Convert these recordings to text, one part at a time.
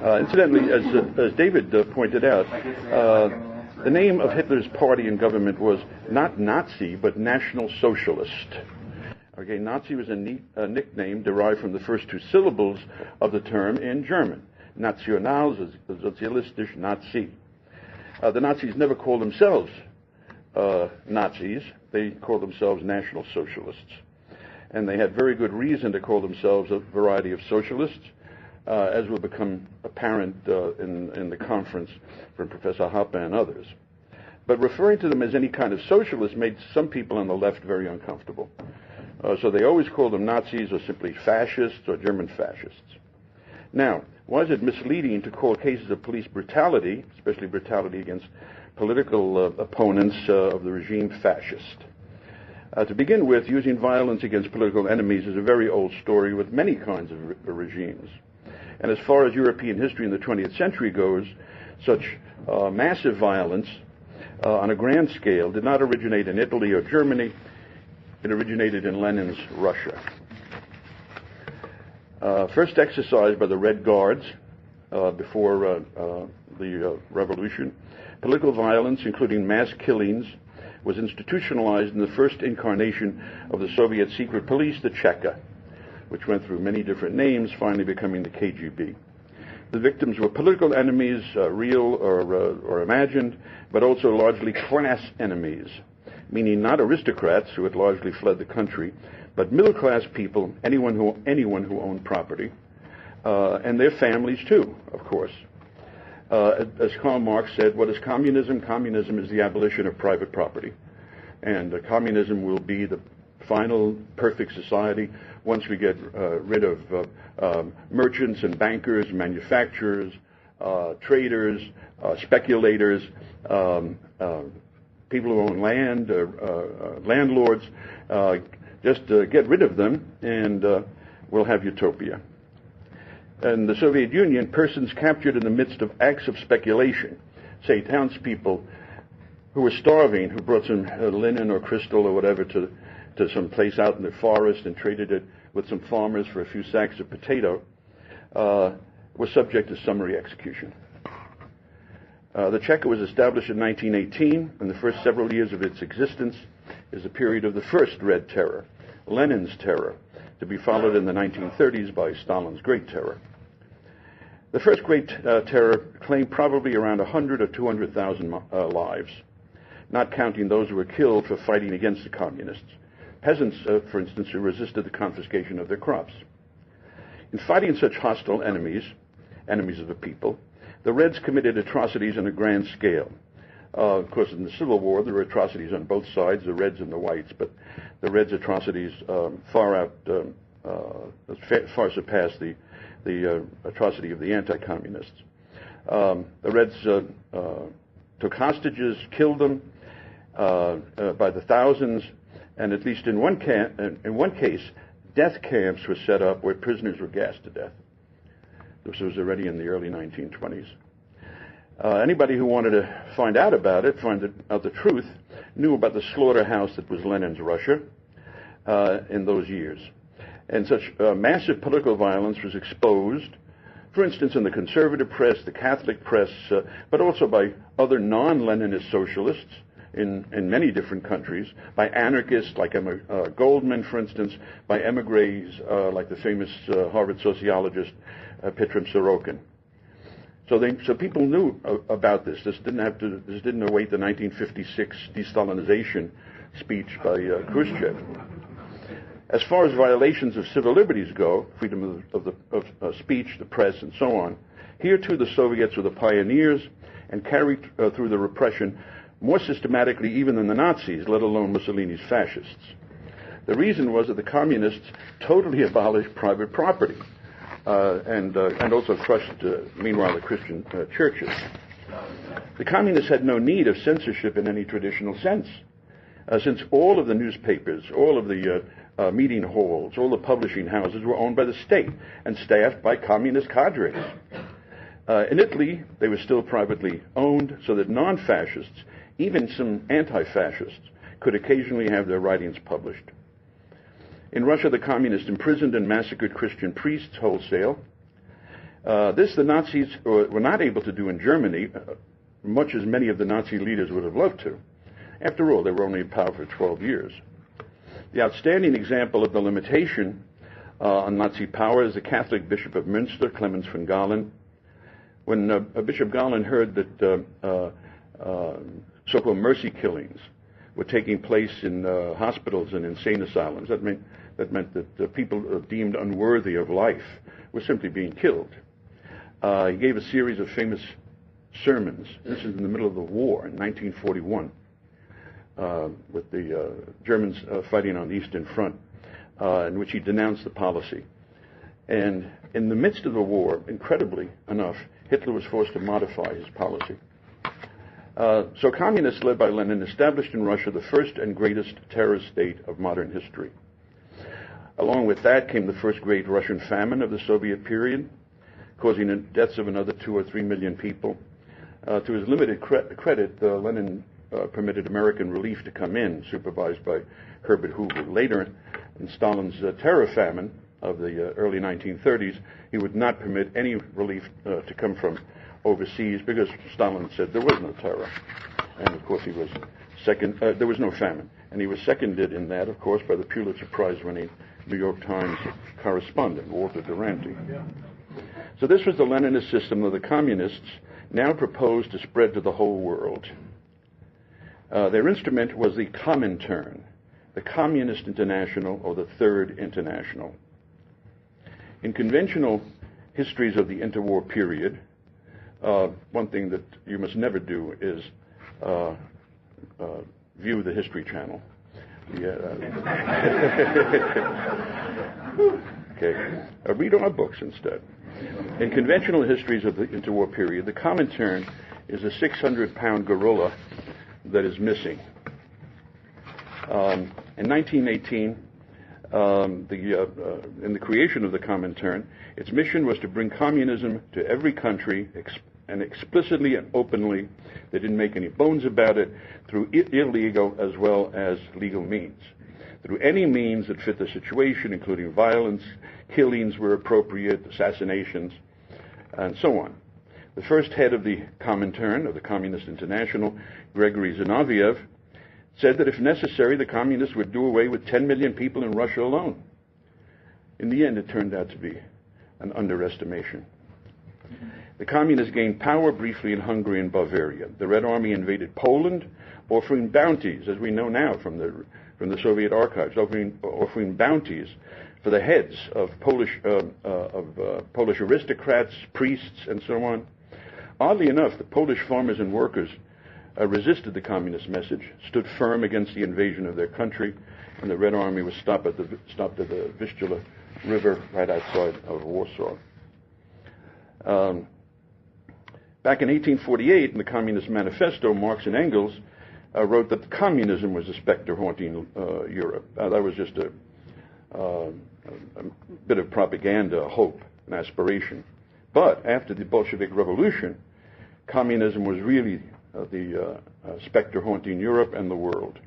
Incidentally, as David pointed out, the name of Hitler's party and government was not Nazi, but National Socialist. Okay, Nazi was a nickname derived from the first two syllables of the term in German. Nationalsozialistisch Nazi. The Nazis never called themselves Nazis. They called themselves National Socialists. And they had very good reason to call themselves a variety of socialists, as will become apparent in the conference from Professor Hoppe and others. But referring to them as any kind of socialist made some people on the left very uncomfortable. So they always called them Nazis or simply fascists or German fascists. Now, why is it misleading to call cases of police brutality, especially brutality against political opponents of the regime, fascist? To begin with, using violence against political enemies is a very old story with many kinds of regimes. And as far as European history in the 20th century goes, such massive violence on a grand scale did not originate in Italy or Germany. It originated in Lenin's Russia. First exercised by the Red Guards before the revolution, political violence, including mass killings, was institutionalized in the first incarnation of the Soviet secret police, the Cheka, which went through many different names, finally becoming the KGB. The victims were political enemies, real or imagined, but also largely class enemies, meaning not aristocrats who had largely fled the country, but middle-class people, anyone who owned property, and their families too, of course. As Karl Marx said, what is communism? Communism is the abolition of private property. And communism will be the final perfect society once we get rid of merchants and bankers, manufacturers, traders, speculators, people who own land, landlords. Just get rid of them and we'll have utopia. In the Soviet Union, persons captured in the midst of acts of speculation, say townspeople who were starving, who brought some linen or crystal or whatever to some place out in the forest and traded it with some farmers for a few sacks of potato, were subject to summary execution. The Cheka was established in 1918, and the first several years of its existence is a period of the first Red Terror, Lenin's Terror, to be followed in the 1930s by Stalin's Great Terror. The first Great Terror claimed probably around 100 or 200,000 lives, not counting those who were killed for fighting against the communists. Peasants, for instance, who resisted the confiscation of their crops. In fighting such hostile enemies of the people, the Reds committed atrocities on a grand scale. Of course, in the Civil War, there were atrocities on both sides, the Reds and the Whites, but the Reds' atrocities far surpassed the atrocity of the anti-communists. The Reds took hostages, killed them by the thousands, and at least in one case, death camps were set up where prisoners were gassed to death. This was already in the early 1920s. Anybody who wanted to find out about it, find out the truth, knew about the slaughterhouse that was Lenin's Russia in those years. And such massive political violence was exposed, for instance, in the conservative press, the Catholic press, but also by other non-Leninist socialists in many different countries, by anarchists like Goldman, for instance, by emigres like the famous Harvard sociologist Petrim Sorokin. So people knew about this. This didn't await the 1956 de-Stalinization speech by Khrushchev. As far as violations of civil liberties go, freedom of speech, the press, and so on, here too the Soviets were the pioneers and carried through the repression more systematically even than the Nazis, let alone Mussolini's fascists. The reason was that the communists totally abolished private property and also crushed, meanwhile, the Christian churches. The communists had no need of censorship in any traditional sense, since all of the newspapers, all of the meeting halls, all the publishing houses were owned by the state and staffed by communist cadres. In Italy, they were still privately owned, so that non-fascists, even some anti-fascists, could occasionally have their writings published. In Russia, the communists imprisoned and massacred Christian priests wholesale. This the Nazis were not able to do in Germany, much as many of the Nazi leaders would have loved to. After all, they were only in power for 12 years. The outstanding example of the limitation on Nazi power is the Catholic Bishop of Münster, Clemens von Galen. When Bishop Galen heard that so-called mercy killings were taking place in hospitals and insane asylums, that meant that people deemed unworthy of life were simply being killed. He gave a series of famous sermons. This is in the middle of the war in 1941, with the Germans fighting on the Eastern Front, in which he denounced the policy. And in the midst of the war, incredibly enough, Hitler was forced to modify his policy. So communists led by Lenin established in Russia the first and greatest terrorist state of modern history. Along with that came the first great Russian famine of the Soviet period, causing the deaths of another 2 or 3 million people. To his limited credit, Lenin permitted American relief to come in, supervised by Herbert Hoover. Later, in Stalin's terror famine of the early 1930s, he would not permit any relief to come from overseas because Stalin said there was no terror. And of course he was there was no famine. And he was seconded in that, of course, by the Pulitzer Prize-winning New York Times correspondent, Walter Duranty. So this was the Leninist system that the communists now proposed to spread to the whole world. Their instrument was the Comintern, the Communist International, or the Third International. In conventional histories of the interwar period, one thing that you must never do is view the History Channel. Okay. Read our books instead. In conventional histories of the interwar period, the Comintern is a 600-pound gorilla that is missing. In 1918, in the creation of the Comintern, its mission was to bring communism to every country, and explicitly and openly, they didn't make any bones about it, through illegal as well as legal means. Through any means that fit the situation, including violence, killings were appropriate, assassinations, and so on. The first head of the Comintern, of the Communist International, Gregory Zinoviev, said that if necessary, the communists would do away with 10 million people in Russia alone. In the end, it turned out to be an underestimation. The communists gained power briefly in Hungary and Bavaria. The Red Army invaded Poland, offering bounties, as we know now from the Soviet archives, offering bounties for the heads of Polish aristocrats, priests, and so on. Oddly enough, the Polish farmers and workers resisted the communist message, stood firm against the invasion of their country, and the Red Army was stopped at the Vistula River right outside of Warsaw. Back in 1848, in the Communist Manifesto, Marx and Engels wrote that communism was a specter haunting Europe. That was just a bit of propaganda, a hope, an aspiration. But after the Bolshevik Revolution, communism was really the specter haunting Europe and the world.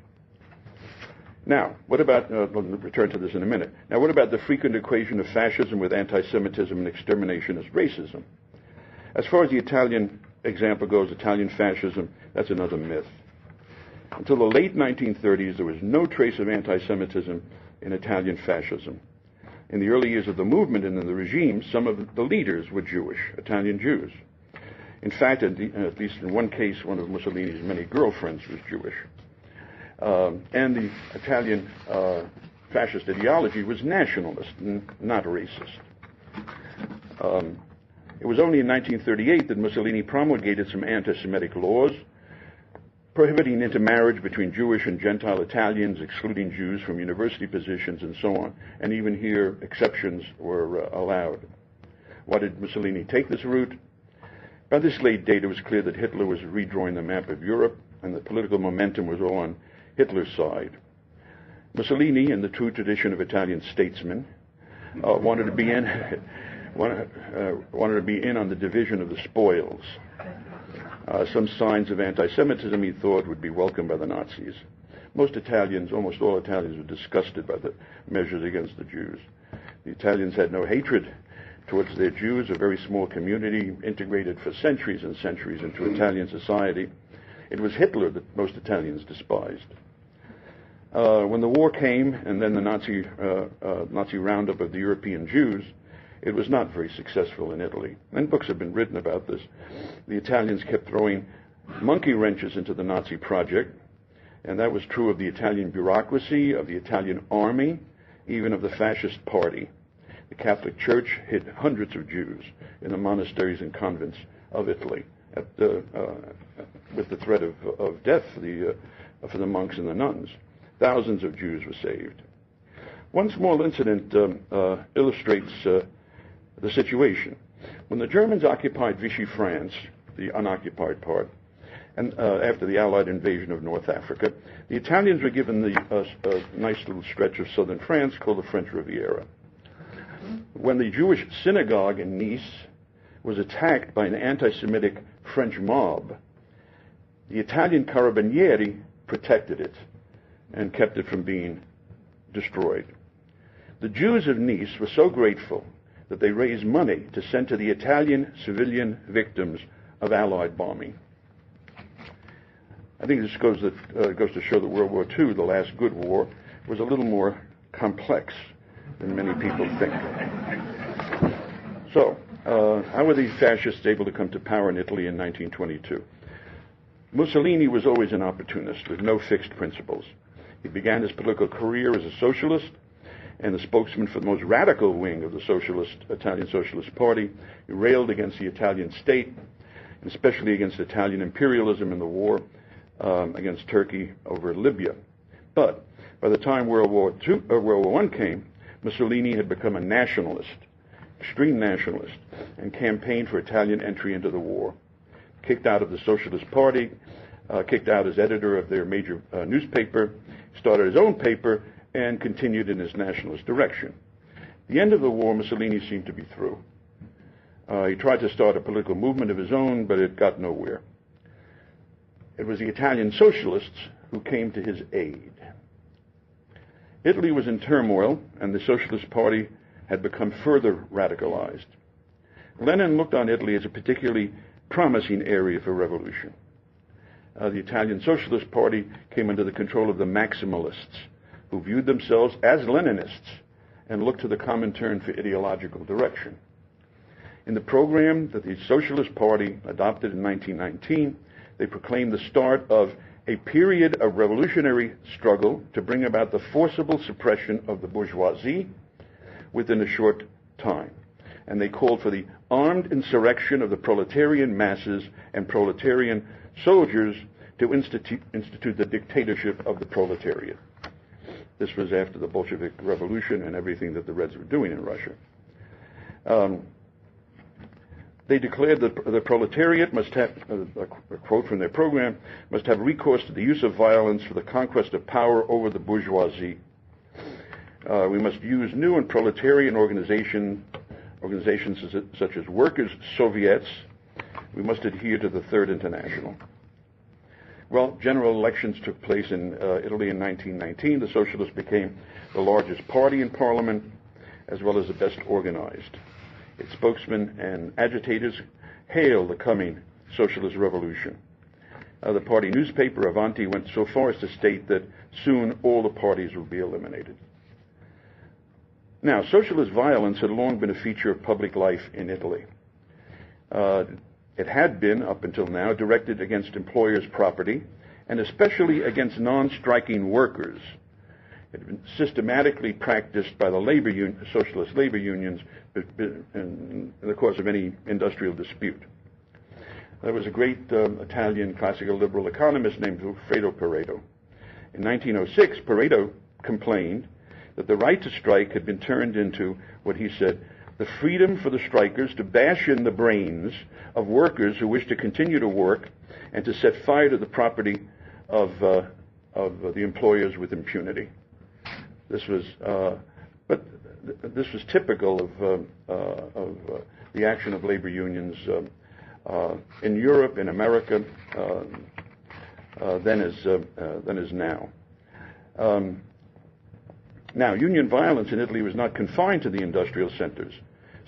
Now, what about, we'll return to this in a minute. Now, what about the frequent equation of fascism with anti-Semitism and extermination as racism? As far as the Italian example goes, Italian fascism, that's another myth. Until the late 1930s, there was no trace of anti-Semitism in Italian fascism. In the early years of the movement and in the regime, some of the leaders were Jewish, Italian Jews. In fact, at least in one case, one of Mussolini's many girlfriends was Jewish. And the Italian fascist ideology was nationalist, not racist. It was only in 1938 that Mussolini promulgated some anti-Semitic laws, prohibiting intermarriage between Jewish and Gentile Italians, excluding Jews from university positions, and so on. And even here, exceptions were allowed. Why did Mussolini take this route? By this late date, it was clear that Hitler was redrawing the map of Europe, and the political momentum was all on Hitler's side. Mussolini, in the true tradition of Italian statesmen, wanted to be in on the division of the spoils. Some signs of anti-Semitism, he thought, would be welcomed by the Nazis. Most Italians, almost all Italians, were disgusted by the measures against the Jews. The Italians had no hatred towards their Jews, a very small community integrated for centuries and centuries into Italian society. It was Hitler that most Italians despised. When the war came, and then the Nazi roundup of the European Jews, it was not very successful in Italy. And books have been written about this. The Italians kept throwing monkey wrenches into the Nazi project, and that was true of the Italian bureaucracy, of the Italian army, even of the fascist party. The Catholic Church hid hundreds of Jews in the monasteries and convents of Italy with the threat of death for the monks and the nuns. Thousands of Jews were saved. One small incident illustrates the situation. When the Germans occupied Vichy France, the unoccupied part, and after the Allied invasion of North Africa, the Italians were given the nice little stretch of southern France called the French Riviera. When the Jewish synagogue in Nice was attacked by an anti-Semitic French mob, the Italian Carabinieri protected it and kept it from being destroyed. The Jews of Nice were so grateful that they raised money to send to the Italian civilian victims of Allied bombing. I think this goes to show that World War II, the last good war, was a little more complex than many people think. So, how were these fascists able to come to power in Italy in 1922? Mussolini was always an opportunist with no fixed principles. He began his political career as a socialist and the spokesman for the most radical wing of the Italian Socialist Party. He railed against the Italian state, and especially against Italian imperialism in the war against Turkey over Libya. But by the time World War I came, Mussolini had become a nationalist, extreme nationalist, and campaigned for Italian entry into the war. Kicked out of the Socialist Party, kicked out as editor of their major newspaper, started his own paper, and continued in his nationalist direction. At the end of the war, Mussolini seemed to be through. He tried to start a political movement of his own, but it got nowhere. It was the Italian socialists who came to his aid. Italy was in turmoil, and the Socialist Party had become further radicalized. Lenin looked on Italy as a particularly promising area for revolution. The Italian Socialist Party came under the control of the Maximalists, who viewed themselves as Leninists and looked to the Comintern for ideological direction. In the program that the Socialist Party adopted in 1919, they proclaimed the start of a period of revolutionary struggle to bring about the forcible suppression of the bourgeoisie within a short time. And they called for the armed insurrection of the proletarian masses and proletarian soldiers to institute the dictatorship of the proletariat. This was after the Bolshevik Revolution and everything that the Reds were doing in Russia. They declared that the proletariat must have, a quote from their program, must have recourse to the use of violence for the conquest of power over the bourgeoisie. We must use new and proletarian organizations such as workers' soviets. We must adhere to the Third International. Well, general elections took place in Italy in 1919. The Socialists became the largest party in Parliament, as well as the best organized. Its spokesmen and agitators hailed the coming socialist revolution. The party newspaper, Avanti, went so far as to state that soon all the parties will be eliminated. Now, socialist violence had long been a feature of public life in Italy. It had been, up until now, directed against employers' property, and especially against non-striking workers. It had been systematically practiced by the socialist labor unions in the course of any industrial dispute. There was a great Italian classical liberal economist named Alfredo Pareto. In 1906, Pareto complained that the right to strike had been turned into, what he said, the freedom for the strikers to bash in the brains of workers who wish to continue to work and to set fire to the property of the employers with impunity. This was typical of the action of labor unions in Europe, in America, then as now. Now, union violence in Italy was not confined to the industrial centers.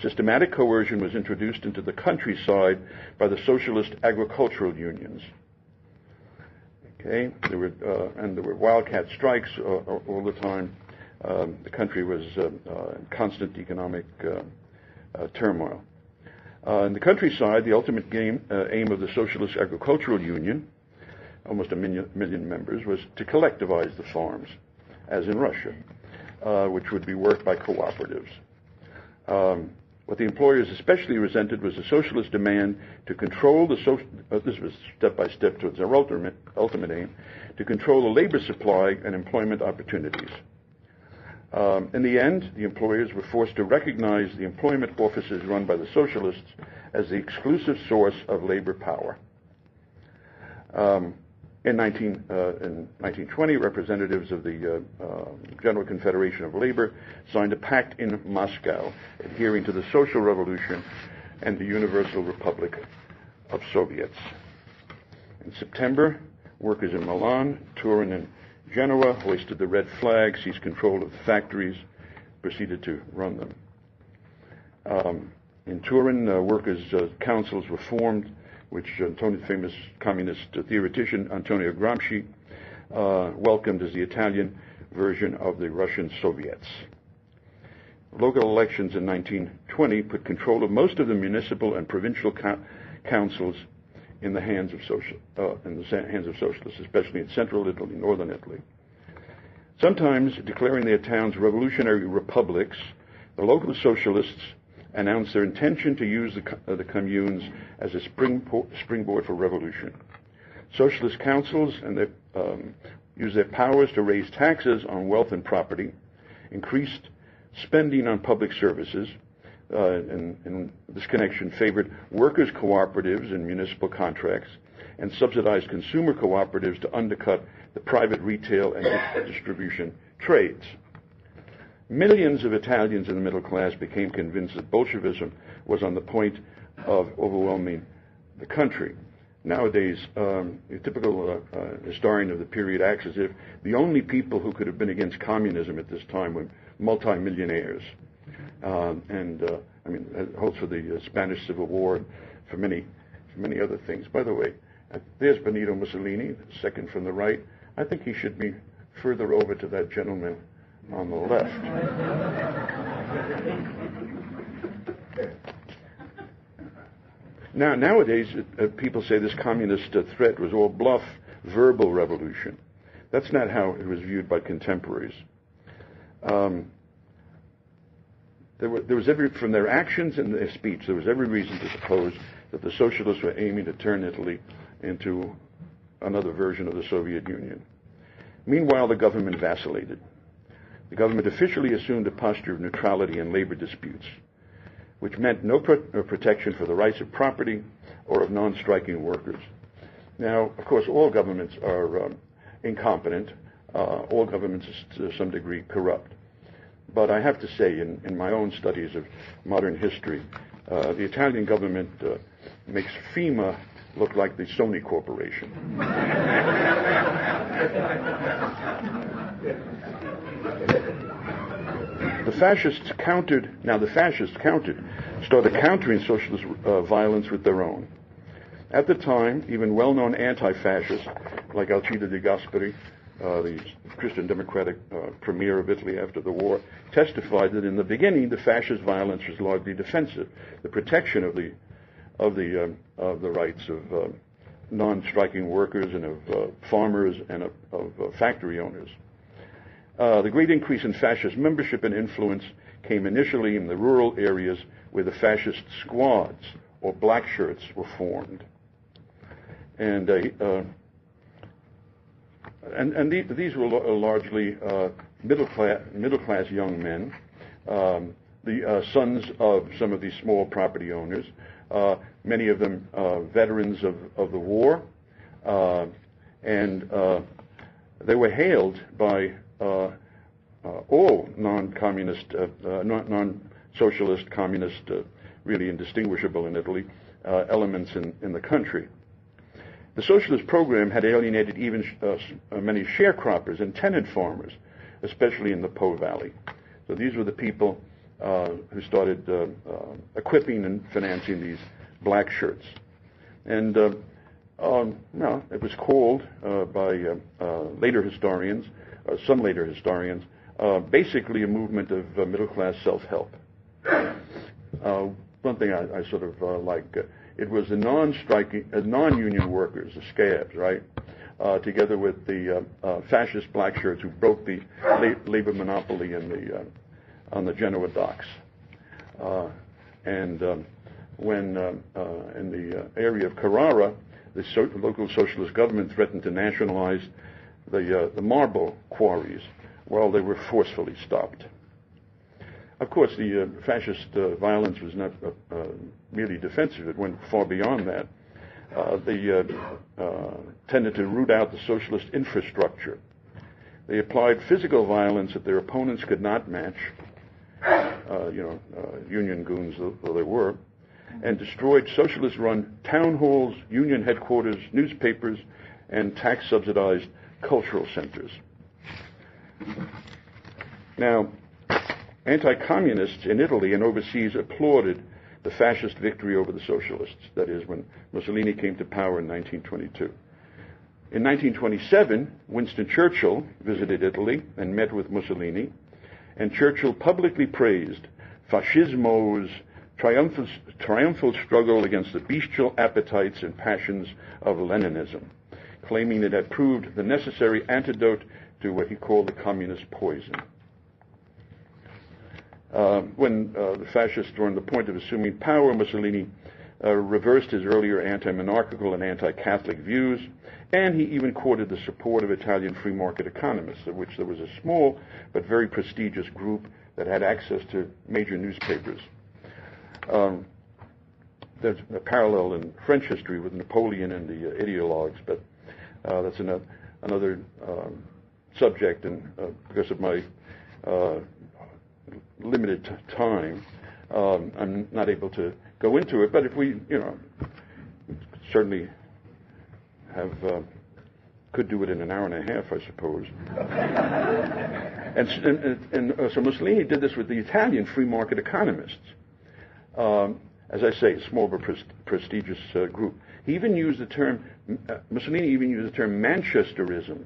Systematic coercion was introduced into the countryside by the socialist agricultural unions. Okay, there were wildcat strikes all the time. The country was in constant economic turmoil. In the countryside, the ultimate aim of the Socialist Agricultural Union, almost a million members, was to collectivize the farms, as in Russia, which would be worked by cooperatives. What the employers especially resented was the socialist demand to control this was step by step towards their ultimate aim, to control the labor supply and employment opportunities. In the end, the employers were forced to recognize the employment offices run by the socialists as the exclusive source of labor power. In 1920, representatives of the General Confederation of Labor signed a pact in Moscow adhering to the Social Revolution and the Universal Republic of Soviets. In September, workers in Milan, Turin, and Genoa hoisted the red flag, seized control of the factories, proceeded to run them. In Turin, workers' councils were formed, which famous communist theoretician Antonio Gramsci welcomed as the Italian version of the Russian Soviets. Local elections in 1920 put control of most of the municipal and provincial councils in the hands of socialists, especially in central Italy, northern Italy. Sometimes declaring their towns revolutionary republics, the local socialists announced their intention to use the communes as a springboard for revolution. Socialist councils used their powers to raise taxes on wealth and property, increased spending on public services, and this connection favored workers' cooperatives and municipal contracts, and subsidized consumer cooperatives to undercut the private retail and distribution trades. Millions of Italians in the middle class became convinced that Bolshevism was on the point of overwhelming the country. Nowadays, a typical historian of the period acts as if the only people who could have been against communism at this time were multimillionaires. It holds for the Spanish Civil War and for many other things. By the way, there's Benito Mussolini, second from the right. I think he should be further over to that gentleman on the left. Nowadays, people say this communist threat was all bluff, verbal revolution. That's not how it was viewed by contemporaries. From their actions and their speech, there was every reason to suppose that the socialists were aiming to turn Italy into another version of the Soviet Union. Meanwhile, the government vacillated. The government officially assumed a posture of neutrality in labor disputes, which meant no protection for the rights of property or of non-striking workers. Now, of course, all governments are incompetent. All governments are to some degree corrupt. But I have to say, in my own studies of modern history, the Italian government makes FEMA look like the Sony Corporation. The fascists started countering socialist violence with their own. At the time, even well-known anti-fascists, like Alcide de Gasperi, the Christian Democratic premier of Italy after the war, testified that in the beginning the fascist violence was largely defensive, the protection of the rights of non-striking workers and of farmers and of factory owners. The great increase in fascist membership and influence came initially in the rural areas where the fascist squads or black shirts were formed. And these were largely middle class young men, the sons of some of these small property owners, many of them veterans of the war, and they were hailed by all non-communist, non-socialist, communist, really indistinguishable in Italy, elements in the country. The socialist program had alienated even many sharecroppers and tenant farmers, especially in the Po Valley. So these were the people who started equipping and financing these black shirts. And no, it was called by later historians, some later historians, basically a movement of middle-class self-help. One thing I sort of like, it was the non-union workers, the scabs, right, together with the fascist black shirts who broke the labor monopoly on the Genoa docks. When in the area of Carrara, the local socialist government threatened to nationalize the marble quarries, while they were forcefully stopped. Of course, the fascist violence was not merely defensive. It went far beyond that. They tended to root out the socialist infrastructure. They applied physical violence that their opponents could not match, union goons though they were, and destroyed socialist-run town halls, union headquarters, newspapers, and tax-subsidized cultural centers. Now, anti-communists in Italy and overseas applauded the fascist victory over the socialists, that is, when Mussolini came to power in 1922. In 1927, Winston Churchill visited Italy and met with Mussolini, and Churchill publicly praised Fascismo's triumphal struggle against the bestial appetites and passions of Leninism, claiming it had proved the necessary antidote to what he called the communist poison. When the fascists were on the point of assuming power, Mussolini reversed his earlier anti-monarchical and anti-Catholic views, and he even courted the support of Italian free market economists, of which there was a small but very prestigious group that had access to major newspapers. There's a parallel in French history with Napoleon and the ideologues, but that's another subject, and because of my limited time, I'm not able to go into it. But if we, certainly have could do it in an hour and a half, I suppose. So Mussolini did this with the Italian free market economists. As I say, small but prestigious group. He even used the term, Mussolini even used the term Manchesterism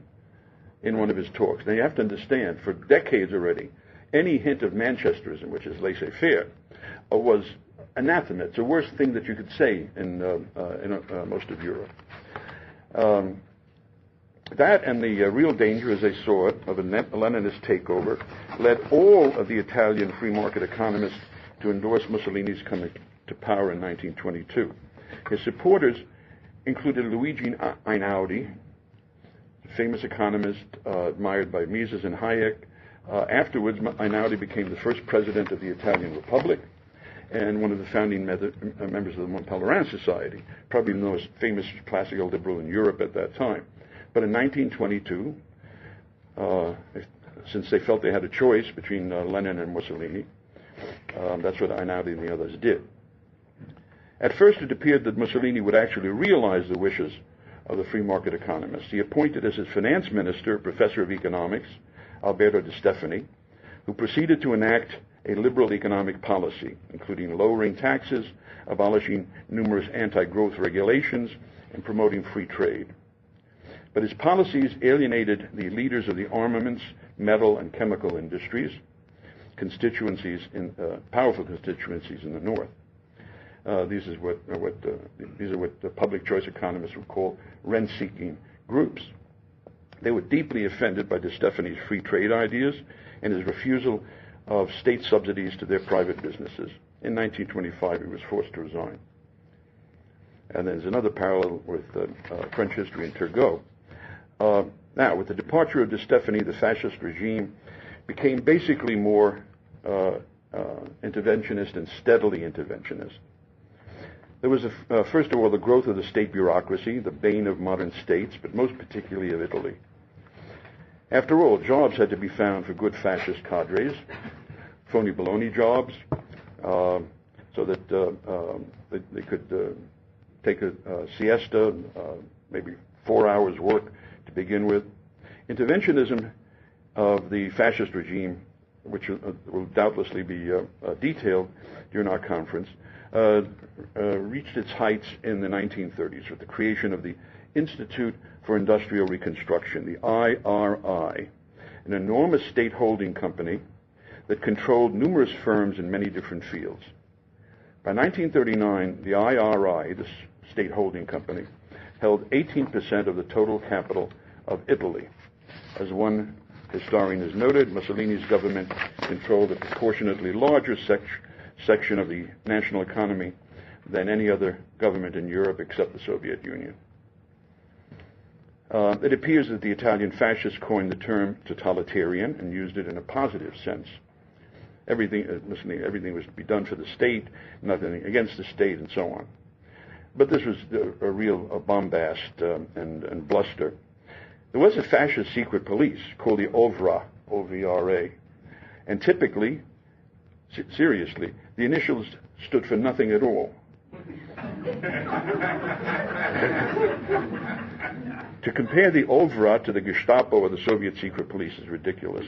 in one of his talks. Now you have to understand, for decades already, any hint of Manchesterism, which is laissez-faire, was anathema. It's the worst thing that you could say in most of Europe. That and the real danger, as they saw it, of a Leninist takeover, led all of the Italian free market economists to endorse Mussolini's coming to power in 1922. His supporters included Luigi Einaudi, famous economist admired by Mises and Hayek. Afterwards, Einaudi became the first president of the Italian Republic and one of the founding members of the Monpellerin Society, probably the most famous classical liberal in Europe at that time. But in 1922, since they felt they had a choice between Lenin and Mussolini, that's what Einaudi and the others did. At first, it appeared that Mussolini would actually realize the wishes of the free market economists. He appointed as his finance minister a professor of economics, Alberto De Stefani, who proceeded to enact a liberal economic policy, including lowering taxes, abolishing numerous anti-growth regulations, and promoting free trade. But his policies alienated the leaders of the armaments, metal, and chemical industries, powerful constituencies in the North. These are what the public choice economists would call rent-seeking groups. They were deeply offended by De Stefani's free trade ideas and his refusal of state subsidies to their private businesses. In 1925, he was forced to resign. And there's another parallel with French history in Turgot. Now, with the departure of De Stefani, the fascist regime became basically more interventionist and steadily interventionist. There was, first of all, the growth of the state bureaucracy, the bane of modern states, but most particularly of Italy. After all, jobs had to be found for good fascist cadres, phony baloney jobs, so that they could take a siesta, maybe 4 hours work to begin with. Interventionism of the fascist regime which will doubtlessly be detailed during our conference, reached its heights in the 1930s with the creation of the Institute for Industrial Reconstruction, the IRI, an enormous state holding company that controlled numerous firms in many different fields. By 1939, the IRI, this state holding company, held 18% of the total capital of Italy. As one historian has noted, Mussolini's government controlled a proportionately larger section of the national economy than any other government in Europe except the Soviet Union. It appears that the Italian fascists coined the term totalitarian and used it in a positive sense. Everything was to be done for the state, nothing against the state, and so on. But this was a real bombast and bluster. There was a fascist secret police called the OVRA, O-V-R-A, and typically, seriously, the initials stood for nothing at all. To compare the OVRA to the Gestapo or the Soviet secret police is ridiculous.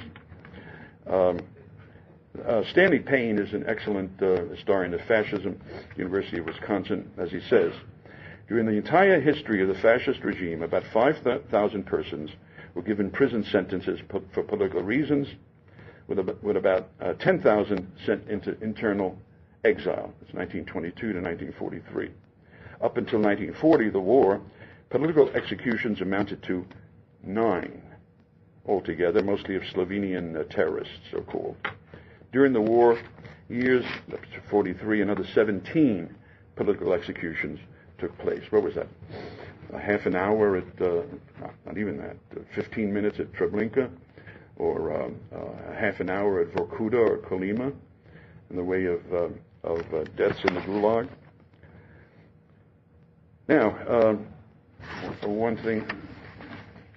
Stanley Payne is an excellent historian of fascism, University of Wisconsin, as he says. During the entire history of the fascist regime, about 5,000 persons were given prison sentences for political reasons, with about 10,000 sent into internal exile. It's 1922 to 1943. Up until 1940, the war, political executions amounted to 9 altogether, mostly of Slovenian terrorists, so-called. During the war years, up to 43, another 17 political executions took place. What was that? A half an hour at, not even that, 15 minutes at Treblinka, or a half an hour at Vorkuta or Kolyma, in the way of deaths in the Gulag. Now, one thing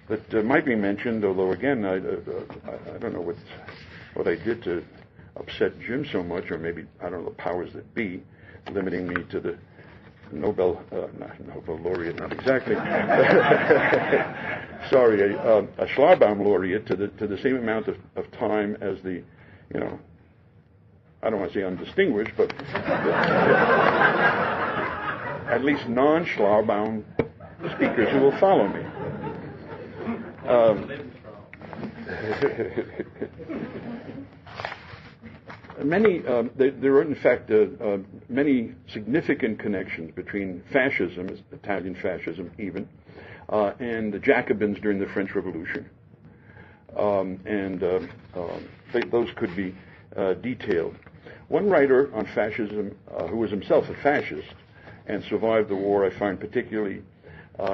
that might be mentioned, although again, I don't know what I did to upset Jim so much, or maybe, I don't know, the powers that be, limiting me to the Nobel laureate, not exactly. Sorry, a Schlagbaum laureate to the same amount of time as the, I don't want to say undistinguished, but at least non-Schlagbaum speakers who will follow me. There are, in fact, many significant connections between fascism, Italian fascism even, and the Jacobins during the French Revolution. Those could be detailed. One writer on fascism, who was himself a fascist and survived the war, I find particularly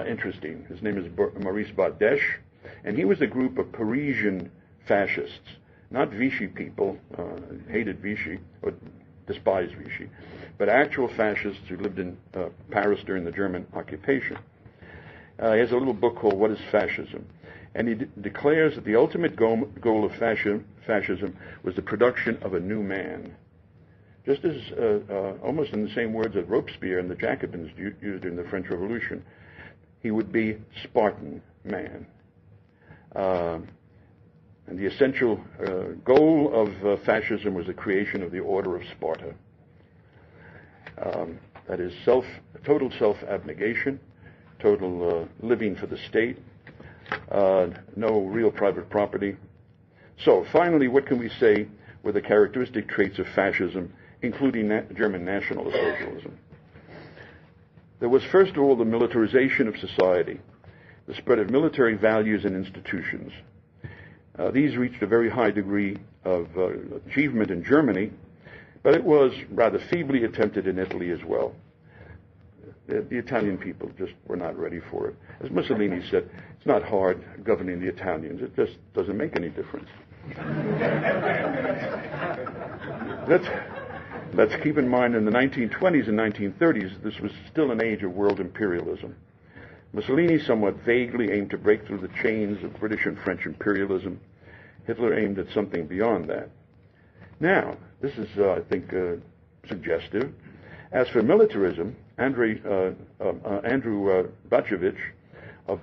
interesting. His name is Maurice Bardèche, and he was a group of Parisian fascists. Not Vichy people, hated Vichy, or despised Vichy, but actual fascists who lived in Paris during the German occupation. He has a little book called What is Fascism? And he declares that the ultimate goal of fascism was the production of a new man. Just as, almost in the same words that Robespierre and the Jacobins used during the French Revolution, he would be Spartan man. And the essential goal of fascism was the creation of the Order of Sparta. That is total self-abnegation, total living for the state, no real private property. So, finally, what can we say were the characteristic traits of fascism, including German National Socialism? There was, first of all, the militarization of society, the spread of military values and institutions. These reached a very high degree of achievement in Germany, but it was rather feebly attempted in Italy as well. The Italian people just were not ready for it. As Mussolini said, it's not hard governing the Italians. It just doesn't make any difference. Let's keep in mind in the 1920s and 1930s, this was still an age of world imperialism. Mussolini somewhat vaguely aimed to break through the chains of British and French imperialism. Hitler aimed at something beyond that. Now, this is, I think, suggestive. As for militarism, Andrew Bacevich of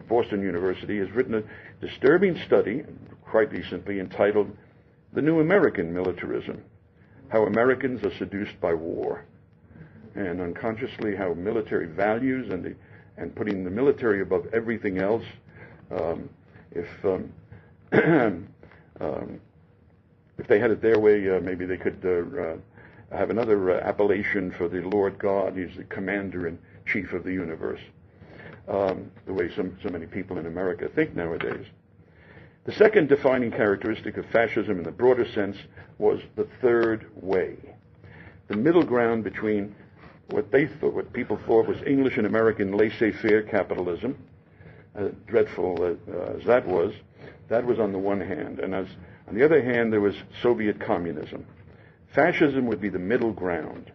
Boston University has written a disturbing study, quite recently, entitled the new American militarism, how Americans are seduced by war, and unconsciously how military values and putting the military above everything else. If they had it their way, maybe they could have another appellation for the Lord God. He's the commander-in-chief of the universe, the way so many people in America think nowadays. The second defining characteristic of fascism in the broader sense was the third way, the middle ground between what people thought was English and American laissez-faire capitalism, dreadful as that was on the one hand, and on the other hand there was Soviet communism. Fascism would be the middle ground,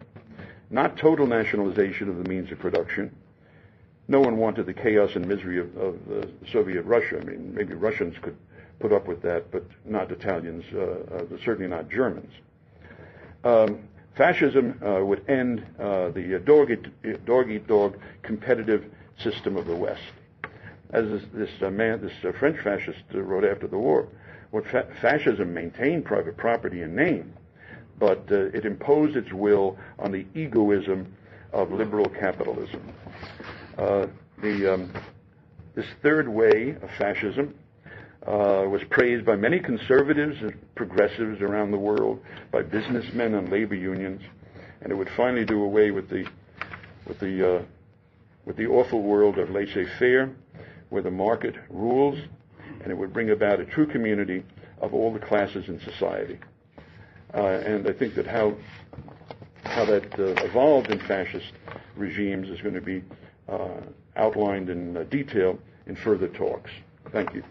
not total nationalization of the means of production. No one wanted the chaos and misery of Soviet Russia. I mean, maybe Russians could put up with that, but not Italians, certainly not Germans. Fascism would end the dog-eat-dog competitive system of the West. As this French fascist wrote after the war, fascism maintained private property in name, but it imposed its will on the egoism of liberal capitalism. This third way of fascism was praised by many conservatives and progressives around the world, by businessmen and labor unions, and it would finally do away with the awful world of laissez-faire, where the market rules, and it would bring about a true community of all the classes in society. And I think that how that evolved in fascist regimes is going to be outlined in detail in further talks. Thank you.